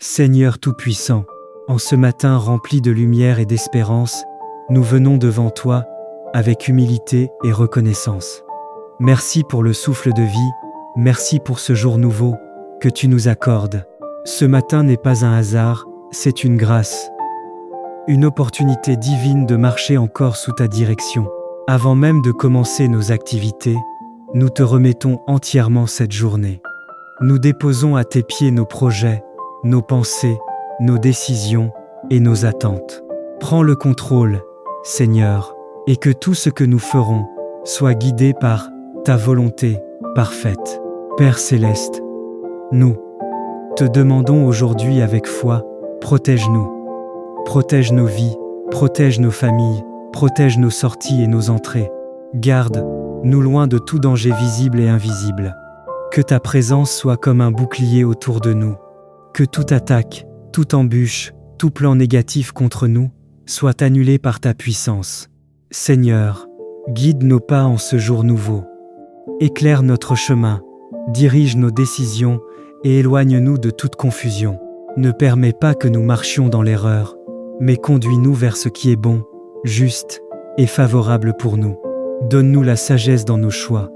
Seigneur Tout-Puissant, en ce matin rempli de lumière et d'espérance, nous venons devant toi avec humilité et reconnaissance. Merci pour le souffle de vie, merci pour ce jour nouveau que tu nous accordes. Ce matin n'est pas un hasard, c'est une grâce. Une opportunité divine de marcher encore sous ta direction. Avant même de commencer nos activités, nous te remettons entièrement cette journée. Nous déposons à tes pieds nos projets, nos pensées, nos décisions et nos attentes. Prends le contrôle, Seigneur, et que tout ce que nous ferons soit guidé par ta volonté parfaite. Père céleste, nous te demandons aujourd'hui avec foi, protège-nous. Protège nos vies, protège nos familles, protège nos sorties et nos entrées. Garde-nous loin de tout danger visible et invisible. Que ta présence soit comme un bouclier autour de nous. Que toute attaque, toute embûche, tout plan négatif contre nous soit annulé par ta puissance. Seigneur, guide nos pas en ce jour nouveau. Éclaire notre chemin, dirige nos décisions et éloigne-nous de toute confusion. Ne permets pas que nous marchions dans l'erreur, mais conduis-nous vers ce qui est bon, juste et favorable pour nous. Donne-nous la sagesse dans nos choix,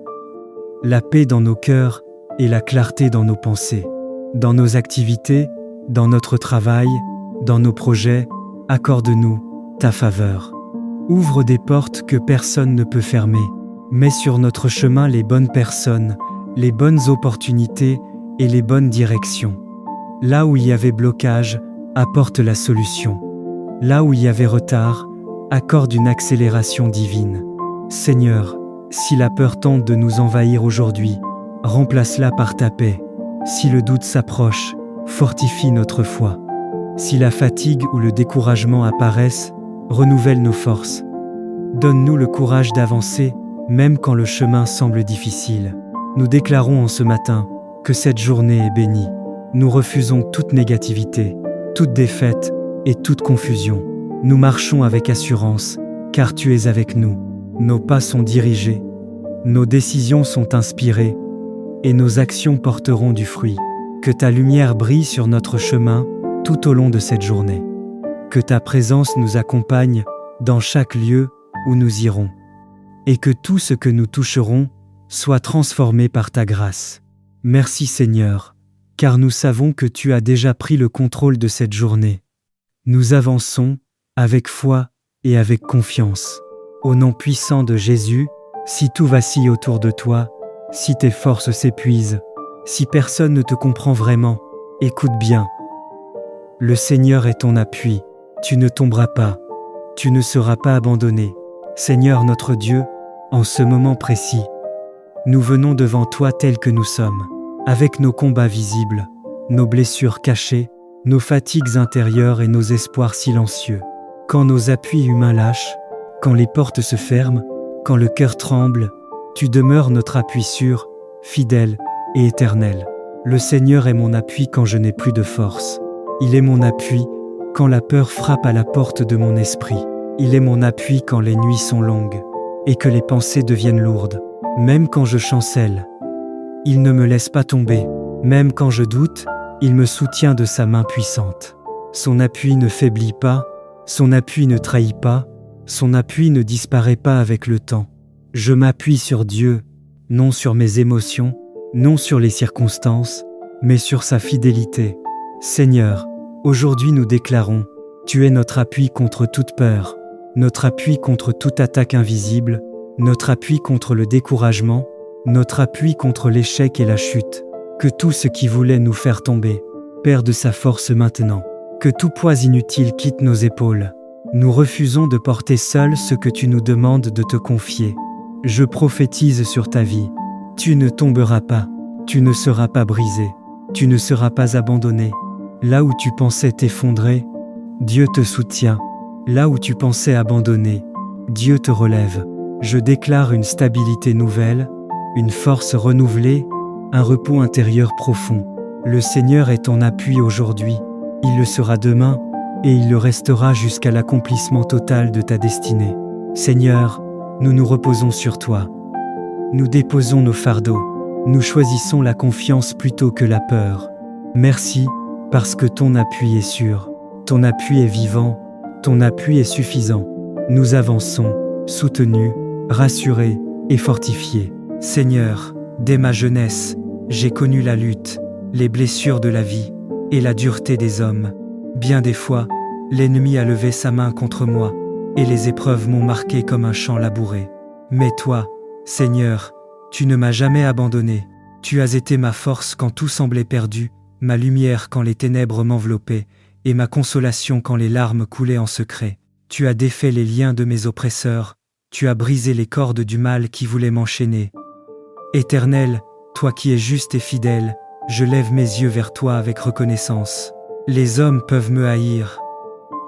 la paix dans nos cœurs et la clarté dans nos pensées. Dans nos activités, dans notre travail, dans nos projets, accorde-nous ta faveur. Ouvre des portes que personne ne peut fermer. Mets sur notre chemin les bonnes personnes, les bonnes opportunités et les bonnes directions. Là où il y avait blocage, apporte la solution. Là où il y avait retard, accorde une accélération divine. Seigneur, si la peur tente de nous envahir aujourd'hui, remplace-la par ta paix. Si le doute s'approche, fortifie notre foi. Si la fatigue ou le découragement apparaissent, renouvelle nos forces. Donne-nous le courage d'avancer, même quand le chemin semble difficile. Nous déclarons en ce matin que cette journée est bénie. Nous refusons toute négativité, toute défaite et toute confusion. Nous marchons avec assurance, car tu es avec nous. Nos pas sont dirigés, nos décisions sont inspirées, et nos actions porteront du fruit. Que ta lumière brille sur notre chemin tout au long de cette journée. Que ta présence nous accompagne dans chaque lieu où nous irons. Et que tout ce que nous toucherons soit transformé par ta grâce. Merci Seigneur, car nous savons que tu as déjà pris le contrôle de cette journée. Nous avançons avec foi et avec confiance. Au nom puissant de Jésus, si tout vacille autour de toi, si tes forces s'épuisent, si personne ne te comprend vraiment, écoute bien. Le Seigneur est ton appui, tu ne tomberas pas, tu ne seras pas abandonné. Seigneur notre Dieu, en ce moment précis, nous venons devant toi tels que nous sommes, avec nos combats visibles, nos blessures cachées, nos fatigues intérieures et nos espoirs silencieux. Quand nos appuis humains lâchent, quand les portes se ferment, quand le cœur tremble, tu demeures notre appui sûr, fidèle et éternel. Le Seigneur est mon appui quand je n'ai plus de force. Il est mon appui quand la peur frappe à la porte de mon esprit. Il est mon appui quand les nuits sont longues et que les pensées deviennent lourdes. Même quand je chancelle, il ne me laisse pas tomber. Même quand je doute, il me soutient de sa main puissante. Son appui ne faiblit pas, son appui ne trahit pas, son appui ne disparaît pas avec le temps. Je m'appuie sur Dieu, non sur mes émotions, non sur les circonstances, mais sur sa fidélité. Seigneur, aujourd'hui nous déclarons, tu es notre appui contre toute peur, notre appui contre toute attaque invisible, notre appui contre le découragement, notre appui contre l'échec et la chute. Que tout ce qui voulait nous faire tomber perde sa force maintenant. Que tout poids inutile quitte nos épaules. Nous refusons de porter seuls ce que tu nous demandes de te confier. Je prophétise sur ta vie. Tu ne tomberas pas, tu ne seras pas brisé, tu ne seras pas abandonné. Là où tu pensais t'effondrer, Dieu te soutient. Là où tu pensais abandonner, Dieu te relève. Je déclare une stabilité nouvelle, une force renouvelée, un repos intérieur profond. Le Seigneur est ton appui aujourd'hui, il le sera demain, et il le restera jusqu'à l'accomplissement total de ta destinée. Seigneur, nous nous reposons sur toi. Nous déposons nos fardeaux. Nous choisissons la confiance plutôt que la peur. Merci, parce que ton appui est sûr, ton appui est vivant, ton appui est suffisant. Nous avançons, soutenus, rassurés et fortifiés. Seigneur, dès ma jeunesse, j'ai connu la lutte, les blessures de la vie et la dureté des hommes. Bien des fois, l'ennemi a levé sa main contre moi, et les épreuves m'ont marqué comme un champ labouré. Mais toi, Seigneur, tu ne m'as jamais abandonné. Tu as été ma force quand tout semblait perdu, ma lumière quand les ténèbres m'enveloppaient, et ma consolation quand les larmes coulaient en secret. Tu as défait les liens de mes oppresseurs, tu as brisé les cordes du mal qui voulait m'enchaîner. Éternel, toi qui es juste et fidèle, je lève mes yeux vers toi avec reconnaissance. Les hommes peuvent me haïr,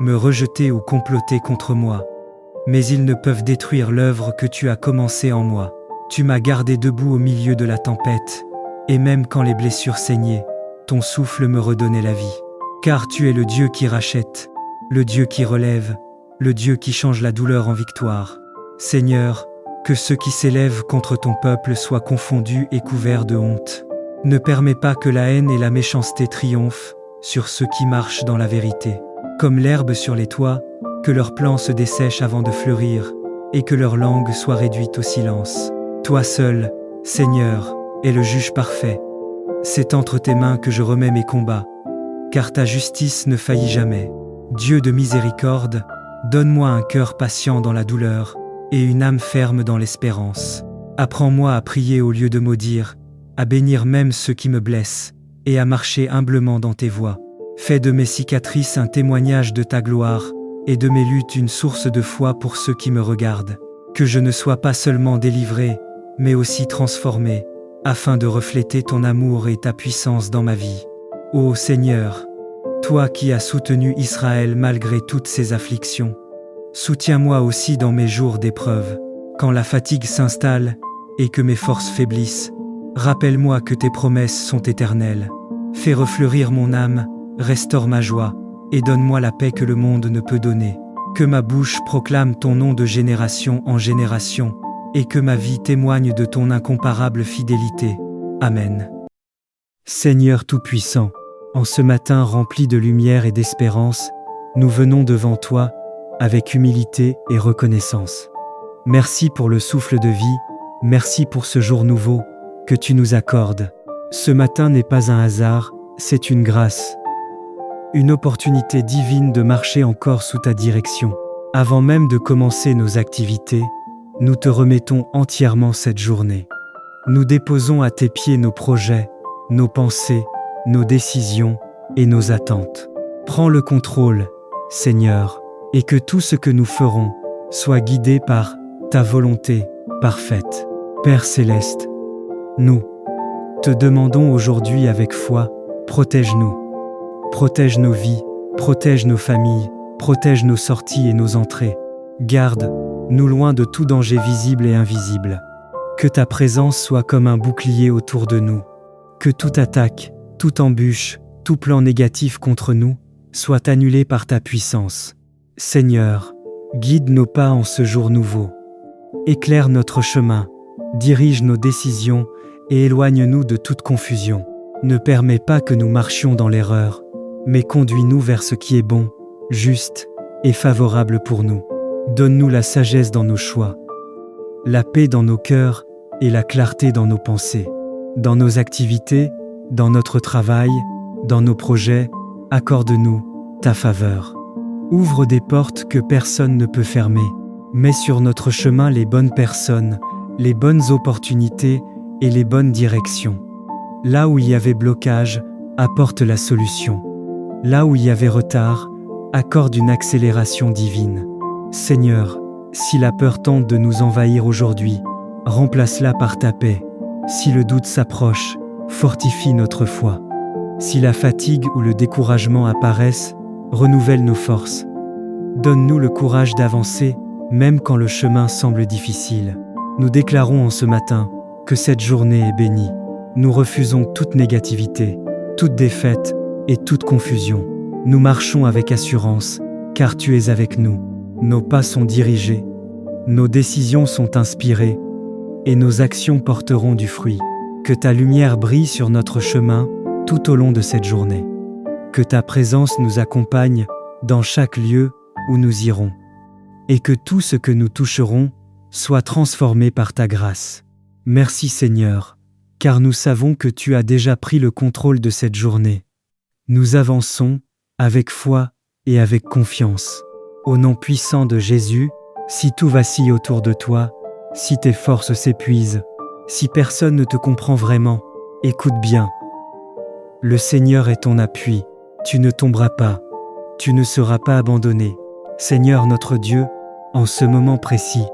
me rejeter ou comploter contre moi, mais ils ne peuvent détruire l'œuvre que tu as commencée en moi. Tu m'as gardé debout au milieu de la tempête, et même quand les blessures saignaient, ton souffle me redonnait la vie. Car tu es le Dieu qui rachète, le Dieu qui relève, le Dieu qui change la douleur en victoire. Seigneur, que ceux qui s'élèvent contre ton peuple soient confondus et couverts de honte. Ne permets pas que la haine et la méchanceté triomphent sur ceux qui marchent dans la vérité. Comme l'herbe sur les toits, que leurs plants se dessèchent avant de fleurir, et que leur langue soit réduite au silence. Toi seul, Seigneur, es le juge parfait. C'est entre tes mains que je remets mes combats, car ta justice ne faillit jamais. Dieu de miséricorde, donne-moi un cœur patient dans la douleur, et une âme ferme dans l'espérance. Apprends-moi à prier au lieu de maudire, à bénir même ceux qui me blessent, et à marcher humblement dans tes voies. Fais de mes cicatrices un témoignage de ta gloire, et de mes luttes une source de foi pour ceux qui me regardent. Que je ne sois pas seulement délivré, mais aussi transformé, afin de refléter ton amour et ta puissance dans ma vie. Ô Seigneur, toi qui as soutenu Israël malgré toutes ses afflictions, soutiens-moi aussi dans mes jours d'épreuve. Quand la fatigue s'installe et que mes forces faiblissent, rappelle-moi que tes promesses sont éternelles. Fais refleurir mon âme, restaure ma joie, et donne-moi la paix que le monde ne peut donner. Que ma bouche proclame ton nom de génération en génération, et que ma vie témoigne de ton incomparable fidélité. Amen. Seigneur Tout-Puissant, en ce matin rempli de lumière et d'espérance, nous venons devant toi, avec humilité et reconnaissance. Merci pour le souffle de vie, merci pour ce jour nouveau que tu nous accordes. Ce matin n'est pas un hasard, c'est une grâce. Une opportunité divine de marcher encore sous ta direction. Avant même de commencer nos activités, nous te remettons entièrement cette journée. Nous déposons à tes pieds nos projets, nos pensées, nos décisions et nos attentes. Prends le contrôle, Seigneur, et que tout ce que nous ferons soit guidé par ta volonté parfaite. Père Céleste, nous te demandons aujourd'hui avec foi, protège-nous. Protège nos vies, protège nos familles, protège nos sorties et nos entrées. Garde-nous loin de tout danger visible et invisible. Que ta présence soit comme un bouclier autour de nous. Que toute attaque, toute embûche, tout plan négatif contre nous soit annulé par ta puissance. Seigneur, guide nos pas en ce jour nouveau. Éclaire notre chemin, dirige nos décisions et éloigne-nous de toute confusion. Ne permets pas que nous marchions dans l'erreur, mais conduis-nous vers ce qui est bon, juste et favorable pour nous. Donne-nous la sagesse dans nos choix, la paix dans nos cœurs et la clarté dans nos pensées. Dans nos activités, dans notre travail, dans nos projets, accorde-nous ta faveur. Ouvre des portes que personne ne peut fermer. Mets sur notre chemin les bonnes personnes, les bonnes opportunités et les bonnes directions. Là où il y avait blocage, apporte la solution. Là où il y avait retard, accorde une accélération divine. Seigneur, si la peur tente de nous envahir aujourd'hui, remplace-la par ta paix. Si le doute s'approche, fortifie notre foi. Si la fatigue ou le découragement apparaissent, renouvelle nos forces. Donne-nous le courage d'avancer, même quand le chemin semble difficile. Nous déclarons en ce matin que cette journée est bénie. Nous refusons toute négativité, toute défaite et toute confusion. Nous marchons avec assurance, car tu es avec nous. Nos pas sont dirigés, nos décisions sont inspirées, et nos actions porteront du fruit. Que ta lumière brille sur notre chemin tout au long de cette journée. que ta présence nous accompagne dans chaque lieu où nous irons, et que tout ce que nous toucherons soit transformé par ta grâce. Merci Seigneur, car nous savons que tu as déjà pris le contrôle de cette journée. Nous avançons avec foi et avec confiance. Au nom puissant de Jésus, si tout vacille autour de toi, si tes forces s'épuisent, si personne ne te comprend vraiment, écoute bien. Le Seigneur est ton appui, tu ne tomberas pas, tu ne seras pas abandonné. Seigneur notre Dieu, en ce moment précis,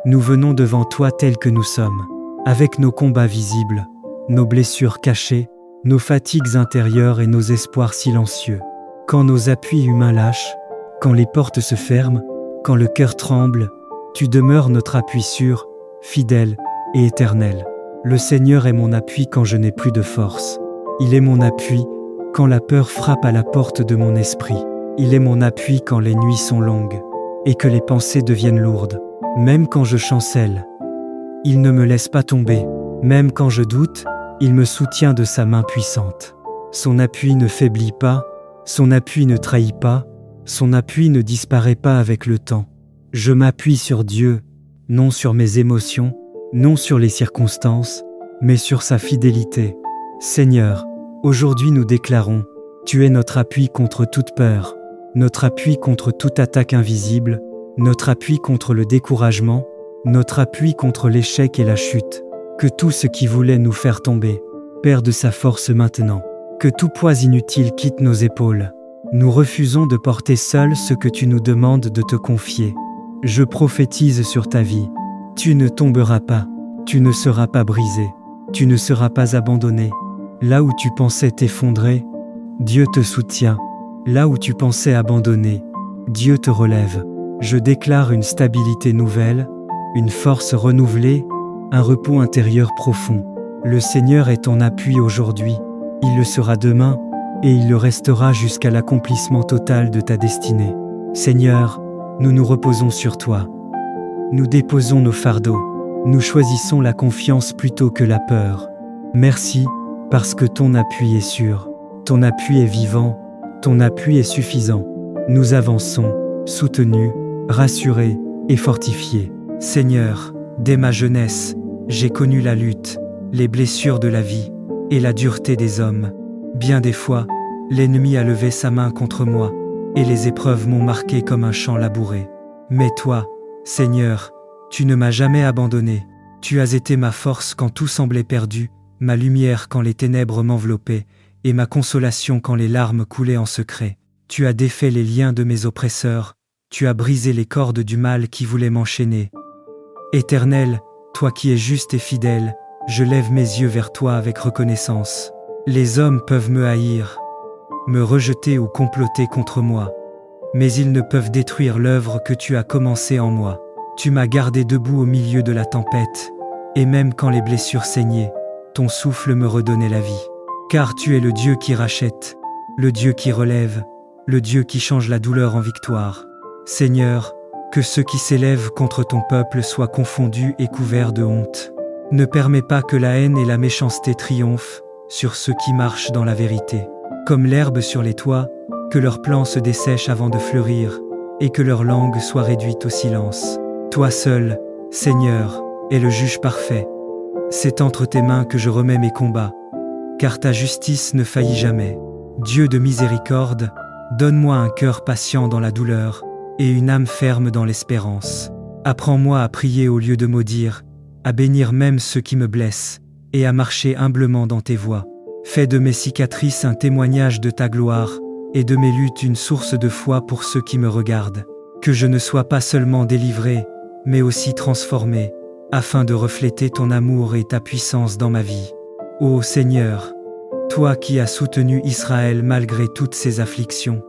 nous venons devant toi tels que nous sommes, avec nos combats visibles, nos blessures cachées, nos fatigues intérieures et nos espoirs silencieux. Quand nos appuis humains lâchent, quand les portes se ferment, quand le cœur tremble, tu demeures notre appui sûr, fidèle et éternel. Le Seigneur est mon appui quand je n'ai plus de force. Il est mon appui quand la peur frappe à la porte de mon esprit. Il est mon appui quand les nuits sont longues et que les pensées deviennent lourdes. Même quand je chancelle, il ne me laisse pas tomber. Même quand je doute, il me soutient de sa main puissante. Son appui ne faiblit pas, son appui ne trahit pas, son appui ne disparaît pas avec le temps. Je m'appuie sur Dieu, non sur mes émotions, non sur les circonstances, mais sur sa fidélité. Seigneur, aujourd'hui nous déclarons, tu es notre appui contre toute peur, notre appui contre toute attaque invisible, notre appui contre le découragement, notre appui contre l'échec et la chute. Que tout ce qui voulait nous faire tomber perde sa force maintenant. Que tout poids inutile quitte nos épaules. Nous refusons de porter seuls ce que tu nous demandes de te confier. Je prophétise sur ta vie. Tu ne tomberas pas. Tu ne seras pas brisé. Tu ne seras pas abandonné. Là où tu pensais t'effondrer, Dieu te soutient. Là où tu pensais abandonner, Dieu te relève. Je déclare une stabilité nouvelle, une force renouvelée, un repos intérieur profond. Le Seigneur est ton appui aujourd'hui, il le sera demain, et il le restera jusqu'à l'accomplissement total de ta destinée. Seigneur, nous nous reposons sur toi. Nous déposons nos fardeaux. Nous choisissons la confiance plutôt que la peur. Merci, parce que ton appui est sûr. Ton appui est vivant. Ton appui est suffisant. Nous avançons, soutenus, rassurés et fortifiés. Seigneur, dès ma jeunesse, j'ai connu la lutte, les blessures de la vie et la dureté des hommes. Bien des fois, l'ennemi a levé sa main contre moi, et les épreuves m'ont marqué comme un champ labouré. Mais toi, Seigneur, tu ne m'as jamais abandonné. Tu as été ma force quand tout semblait perdu, ma lumière quand les ténèbres m'enveloppaient, et ma consolation quand les larmes coulaient en secret. Tu as défait les liens de mes oppresseurs, tu as brisé les cordes du mal qui voulait m'enchaîner. Éternel, toi qui es juste et fidèle, je lève mes yeux vers toi avec reconnaissance. Les hommes peuvent me haïr, me rejeter ou comploter contre moi, mais ils ne peuvent détruire l'œuvre que tu as commencée en moi. Tu m'as gardé debout au milieu de la tempête, et même quand les blessures saignaient, ton souffle me redonnait la vie. Car tu es le Dieu qui rachète, le Dieu qui relève, le Dieu qui change la douleur en victoire. Seigneur, que ceux qui s'élèvent contre ton peuple soient confondus et couverts de honte. Ne permets pas que la haine et la méchanceté triomphent sur ceux qui marchent dans la vérité. Comme l'herbe sur les toits, que leurs plants se dessèchent avant de fleurir, et que leur langue soit réduite au silence. Toi seul, Seigneur, es le juge parfait. C'est entre tes mains que je remets mes combats, car ta justice ne faillit jamais. Dieu de miséricorde, donne-moi un cœur patient dans la douleur, et une âme ferme dans l'espérance. Apprends-moi à prier au lieu de maudire, à bénir même ceux qui me blessent, et à marcher humblement dans tes voies. Fais de mes cicatrices un témoignage de ta gloire, et de mes luttes une source de foi pour ceux qui me regardent. Que je ne sois pas seulement délivré, mais aussi transformé, afin de refléter ton amour et ta puissance dans ma vie. Ô Seigneur, toi qui as soutenu Israël malgré toutes ses afflictions,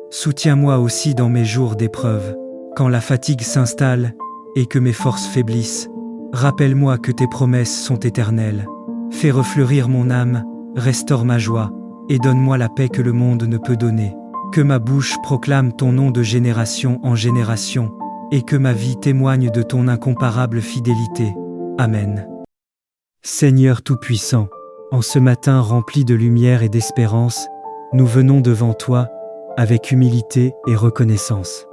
soutiens-moi aussi dans mes jours d'épreuve. Quand la fatigue s'installe et que mes forces faiblissent, rappelle-moi que tes promesses sont éternelles. Fais refleurir mon âme, restaure ma joie, et donne-moi la paix que le monde ne peut donner. Que ma bouche proclame ton nom de génération en génération, et que ma vie témoigne de ton incomparable fidélité. Amen. Seigneur Tout-Puissant, en ce matin rempli de lumière et d'espérance, nous venons devant toi avec humilité et reconnaissance.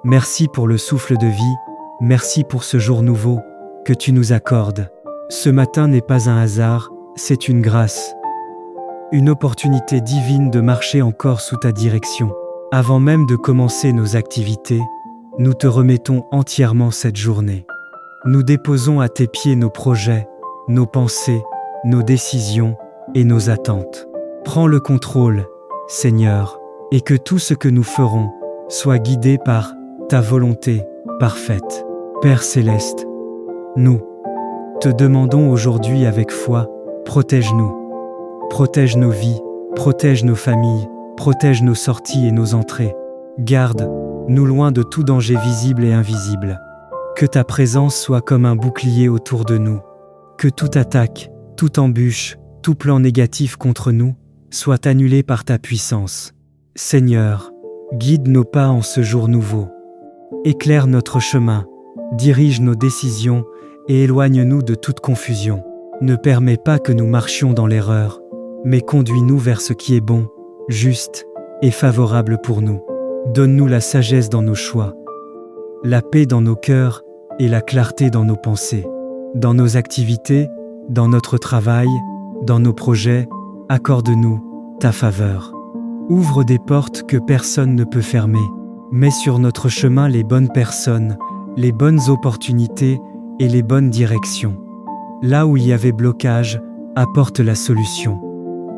Merci pour le souffle de vie, merci pour ce jour nouveau que tu nous accordes. Ce matin n'est pas un hasard, c'est une grâce. Une opportunité divine de marcher encore sous ta direction. Avant même de commencer nos activités, nous te remettons entièrement cette journée. Nous déposons à tes pieds nos projets, nos pensées, nos décisions et nos attentes. Prends le contrôle, Seigneur, et que tout ce que nous ferons soit guidé par ta volonté parfaite. Père céleste, nous te demandons aujourd'hui avec foi, protège-nous. Protège nos vies, protège nos familles, protège nos sorties et nos entrées. Garde-nous loin de tout danger visible et invisible. Que ta présence soit comme un bouclier autour de nous. Que toute attaque, toute embûche, tout plan négatif contre nous soit annulé par ta puissance. Seigneur, guide nos pas en ce jour nouveau. Éclaire notre chemin, dirige nos décisions et éloigne-nous de toute confusion. Ne permets pas que nous marchions dans l'erreur, mais conduis-nous vers ce qui est bon, juste et favorable pour nous. Donne-nous la sagesse dans nos choix, la paix dans nos cœurs et la clarté dans nos pensées. Dans nos activités, dans notre travail, dans nos projets, accorde-nous ta faveur. Ouvre des portes que personne ne peut fermer. Mets sur notre chemin les bonnes personnes, les bonnes opportunités et les bonnes directions. Là où il y avait blocage, apporte la solution.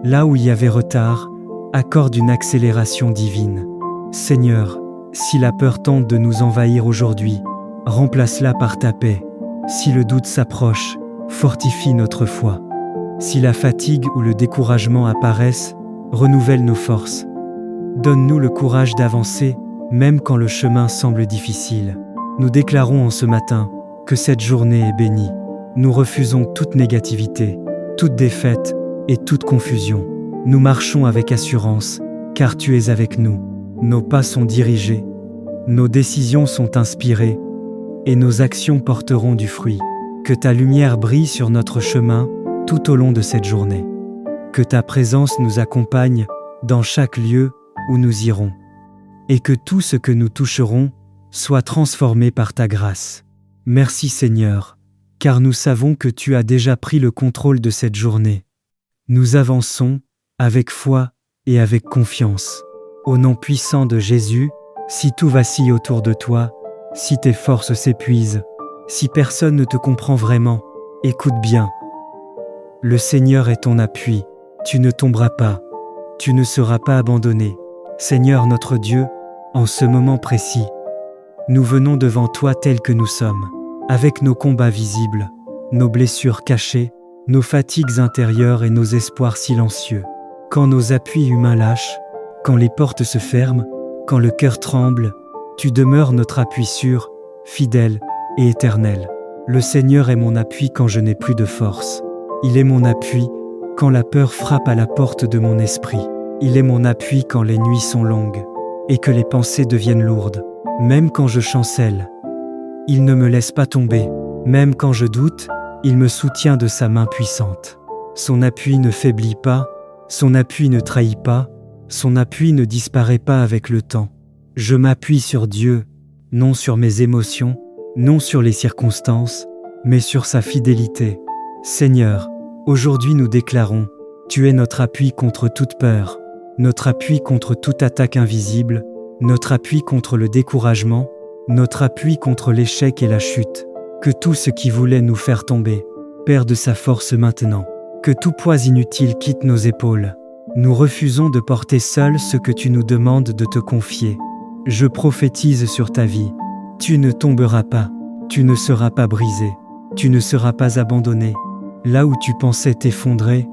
Là où il y avait retard, accorde une accélération divine. Seigneur, si la peur tente de nous envahir aujourd'hui, remplace-la par ta paix. Si le doute s'approche, fortifie notre foi. Si la fatigue ou le découragement apparaissent, renouvelle nos forces. Donne-nous le courage d'avancer, même quand le chemin semble difficile. Nous déclarons en ce matin que cette journée est bénie. Nous refusons toute négativité, toute défaite et toute confusion. Nous marchons avec assurance, car tu es avec nous. Nos pas sont dirigés, nos décisions sont inspirées, et nos actions porteront du fruit. Que ta lumière brille sur notre chemin tout au long de cette journée. Que ta présence nous accompagne dans chaque lieu où nous irons. Et que tout ce que nous toucherons soit transformé par ta grâce. Merci Seigneur, car nous savons que tu as déjà pris le contrôle de cette journée. Nous avançons avec foi et avec confiance. Au nom puissant de Jésus, si tout vacille autour de toi, si tes forces s'épuisent, si personne ne te comprend vraiment, écoute bien. Le Seigneur est ton appui, tu ne tomberas pas, tu ne seras pas abandonné. Seigneur notre Dieu, en ce moment précis, nous venons devant toi tels que nous sommes, avec nos combats visibles, nos blessures cachées, nos fatigues intérieures et nos espoirs silencieux. Quand nos appuis humains lâchent, quand les portes se ferment, quand le cœur tremble, tu demeures notre appui sûr, fidèle et éternel. Le Seigneur est mon appui quand je n'ai plus de force. Il est mon appui quand la peur frappe à la porte de mon esprit. Il est mon appui quand les nuits sont longues et que les pensées deviennent lourdes. Même quand je chancelle, il ne me laisse pas tomber. Même quand je doute, il me soutient de sa main puissante. Son appui ne faiblit pas, son appui ne trahit pas, son appui ne disparaît pas avec le temps. Je m'appuie sur Dieu, non sur mes émotions, non sur les circonstances, mais sur sa fidélité. Seigneur, aujourd'hui nous déclarons, tu es notre appui contre toute peur, notre appui contre toute attaque invisible, notre appui contre le découragement, notre appui contre l'échec et la chute. Que tout ce qui voulait nous faire tomber perde sa force maintenant. Que tout poids inutile quitte nos épaules. Nous refusons de porter seuls ce que tu nous demandes de te confier. Je prophétise sur ta vie. Tu ne tomberas pas, tu ne seras pas brisé, tu ne seras pas abandonné. Là où tu pensais t'effondrer,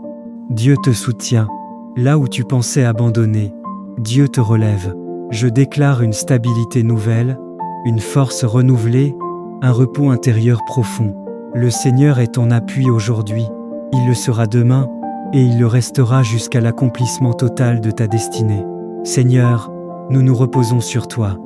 Dieu te soutient. Là où tu pensais abandonner, Dieu te relève. Je déclare une stabilité nouvelle, une force renouvelée, un repos intérieur profond. Le Seigneur est ton appui aujourd'hui, il le sera demain, et il le restera jusqu'à l'accomplissement total de ta destinée. Seigneur, nous nous reposons sur toi.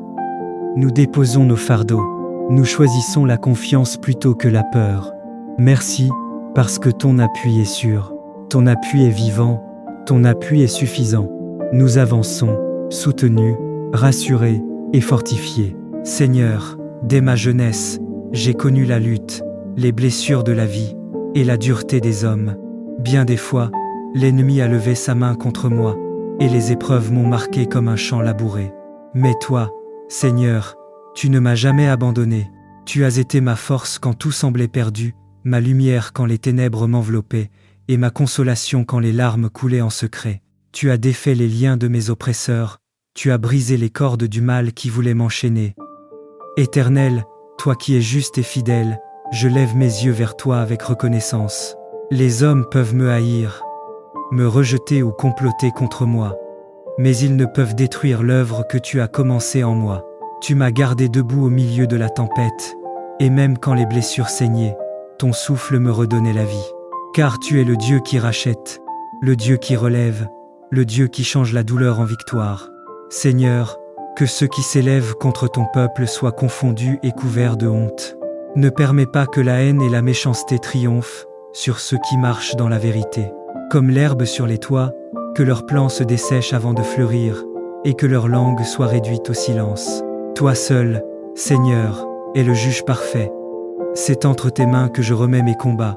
Nous déposons nos fardeaux. Nous choisissons la confiance plutôt que la peur. Merci, parce que ton appui est sûr. Ton appui est vivant. Ton appui est suffisant. Nous avançons, soutenus, rassurés et fortifiés. Seigneur, dès ma jeunesse, j'ai connu la lutte, les blessures de la vie et la dureté des hommes. Bien des fois, l'ennemi a levé sa main contre moi, et les épreuves m'ont marqué comme un champ labouré. Mais toi, Seigneur, tu ne m'as jamais abandonné. Tu as été ma force quand tout semblait perdu, ma lumière quand les ténèbres m'enveloppaient, et ma consolation quand les larmes coulaient en secret. Tu as défait les liens de mes oppresseurs, tu as brisé les cordes du mal qui voulait m'enchaîner. Éternel, toi qui es juste et fidèle, je lève mes yeux vers toi avec reconnaissance. Les hommes peuvent me haïr, me rejeter ou comploter contre moi, mais ils ne peuvent détruire l'œuvre que tu as commencée en moi. Tu m'as gardé debout au milieu de la tempête, et même quand les blessures saignaient, ton souffle me redonnait la vie. Car tu es le Dieu qui rachète, le Dieu qui relève, le Dieu qui change la douleur en victoire. Seigneur, que ceux qui s'élèvent contre ton peuple soient confondus et couverts de honte. Ne permets pas que la haine et la méchanceté triomphent sur ceux qui marchent dans la vérité. Comme l'herbe sur les toits, que leurs plants se dessèchent avant de fleurir, et que leur langue soit réduite au silence. Toi seul, Seigneur, es le juge parfait. C'est entre tes mains que je remets mes combats,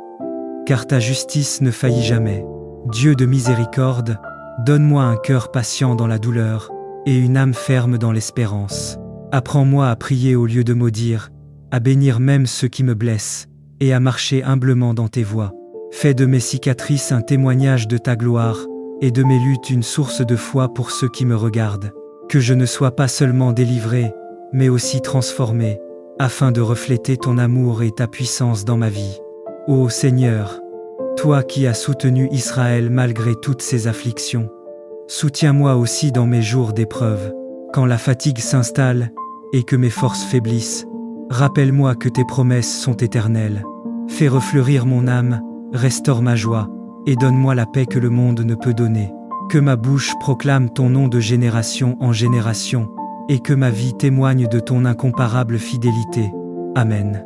car ta justice ne faillit jamais. Dieu de miséricorde, donne-moi un cœur patient dans la douleur, et une âme ferme dans l'espérance. Apprends-moi à prier au lieu de maudire, à bénir même ceux qui me blessent, et à marcher humblement dans tes voies. Fais de mes cicatrices un témoignage de ta gloire, et de mes luttes une source de foi pour ceux qui me regardent. Que je ne sois pas seulement délivré, mais aussi transformé, afin de refléter ton amour et ta puissance dans ma vie. Ô Seigneur, toi qui as soutenu Israël malgré toutes ses afflictions, soutiens-moi aussi dans mes jours d'épreuve. Quand la fatigue s'installe et que mes forces faiblissent, rappelle-moi que tes promesses sont éternelles. Fais refleurir mon âme, restaure ma joie, et donne-moi la paix que le monde ne peut donner. Que ma bouche proclame ton nom de génération en génération, et que ma vie témoigne de ton incomparable fidélité. Amen.